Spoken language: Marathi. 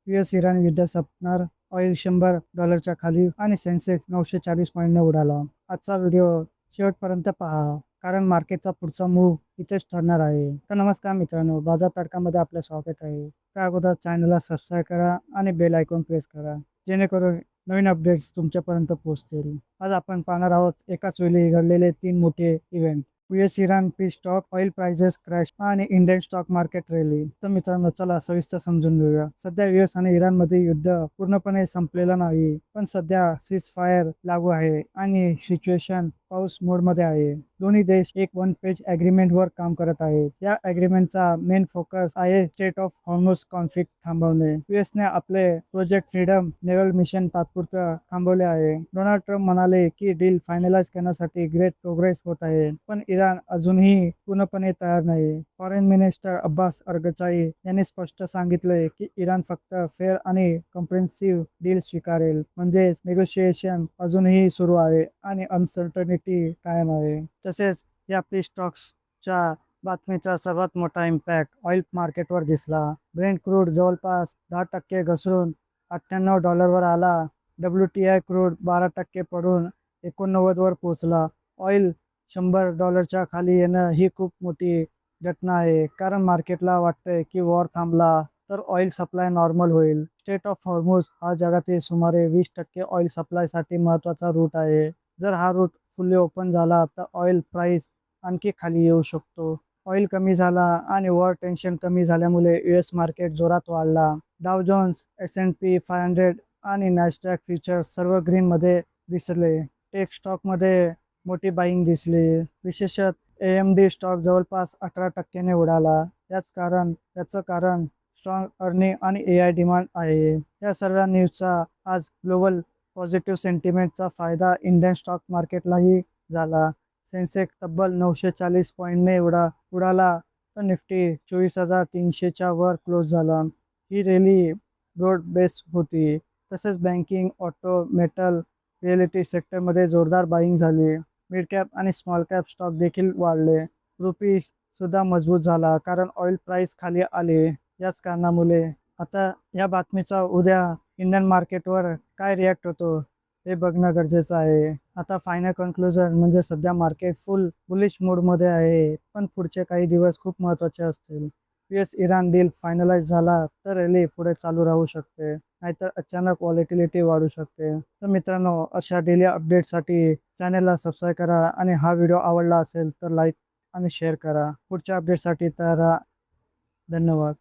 US इराण युद्ध संपणार, ऑइल $100 खाली आणि सेन्सेक्स 940 पॉईंटने उडाला. आजचा व्हिडिओ शेवटपर्यंत पहा, कारण मार्केटचा पुढचा मूव्ह इथेच ठरणार आहे. तर नमस्कार मित्रांनो, बाजार तडकामध्ये आपलं स्वागत आहे. त्या अगोदर चॅनलला सबस्क्राईब करा आणि बेल आयकॉन प्रेस करा, जेणेकरून नवीन अपडेट्स तुमच्यापर्यंत पोहोचतील. आज आपण पाहणार आहोत एकाच वेळी घडलेले 3 मोठे event: US Iran peace stock, oil prices crash आणि इंडियन स्टॉक मार्केट रॅली. तर मित्रांनो, चला सविस्तर समजून घेऊया. सध्या US आणि इराण मध्ये युद्ध पूर्णपणे संपलेलं नाही, पण सध्या सीज फायर लागू आहे आणि सिच्युएशन पाऊस मोड मध्ये आहे. दोन्ही देश एक वन पेज अग्रीमेंट वर काम करत आहेत. या अग्रीमेंटचा मेन फोकस आहे स्टेट ऑफ हॉर्मुझ कॉन्फ्लिक्ट थांबवणे. US ने आपले प्रोजेक्ट फ्रीडम नेव्हल मिशन तात्पुरतं थांबवले आहे. डोनाल्ड ट्रम्प म्हणाले की डील फायनलाइज करण्यासाठी ग्रेट प्रोग्रेस होत आहे, पण इराण अजूनही पूर्णपणे तयार नाही. फॉरेन मिनिस्टर अब्बास अरगचाई यांनी स्पष्ट सांगितले की इराण फक्त फेअर आणि कॉम्प्रिहेन्सिव्ह डील स्वीकारेल, म्हणजेच नेगोशिएशन अजूनही सुरू आहे आणि अनसर्टनिटी कायम आहे. तसेच या पीस स्टॉक्सच्या बातमीचा सर्वात मोठा इम्पॅक्ट ऑइल मार्केटवर दिसला. ब्रेंट क्रूड जवळपास 10% घसरून $98 आला. WTI क्रूड 12% पडून 89 वर पोहोचला. ऑइल $100 खाली येणं ही खूप मोठी घटना आहे, कारण मार्केटला वाटतंय की वॉर थांबला तर ऑइल सप्लाय नॉर्मल होईल. स्टेट ऑफ हॉर्मुझ हा जगातील सुमारे 20% ऑइल सप्लायसाठी महत्त्वाचा रूट आहे. जर हा रूट फुल्ली ओपन झाला तर ऑइल प्राइस आणखी खाली येऊ शकतो. ऑइल कमी झाला आणि वॉर टेन्शन कमी झाल्यामुळे US मार्केट जोरात वाढला. डाव जोन्स, S&P 500 आणि नॅस्डॅक फ्युचर्स सर्व ग्रीनमध्ये दिसले. टेक स्टॉकमध्ये मोठी बाईंग दिसली. विशेषतः AMD स्टॉक जवळपास 18% उडाला. याचं कारण स्ट्रॉंग अर्निंग आणि AI डिमांड आहे. या सर्व न्यूजचा आज ग्लोबल पॉझिटिव्ह सेंटिमेंटचा फायदा इंडियन स्टॉक मार्केटलाही झाला. सेन्सेक्स तब्बल 940 पॉईंटने उडाला, तर निफ्टी 24,300च्या वर क्लोज झाला. ही रॅली ब्रॉड बेस्ड होती. तसेच बँकिंग, ऑटो, मेटल, रिअलिटी सेक्टरमध्ये जोरदार बाईंग झाली. मिड कॅप आणि स्मॉल कॅप स्टॉक देखील वाढले. रुपी सुद्धा मजबूत झाला, कारण ऑइल प्राइस खाली आले. याच कारणामुळे आता या बातमीचा उद्या इंडियन मार्केटवर काय रिॲक्ट होतो हे बघणं गरजेचं आहे. आता फायनल कन्क्लुजन म्हणजे सध्या मार्केट फुल बुलिश मोडमध्ये आहे, पण पुढचे काही दिवस खूप महत्त्वाचे असतील. US इराण डील फायनलाइज झाला तर रॅली पुढे चालू राहू शकते, नाहीतर अचानक व्हॉलेटिलिटी वाढू शकते. तर मित्रांनो, अशा डेली अपडेटसाठी चॅनलला सबस्क्राईब करा आणि हा व्हिडिओ आवडला असेल तर लाईक आणि शेअर करा. पुढच्या अपडेटसाठी तर धन्यवाद.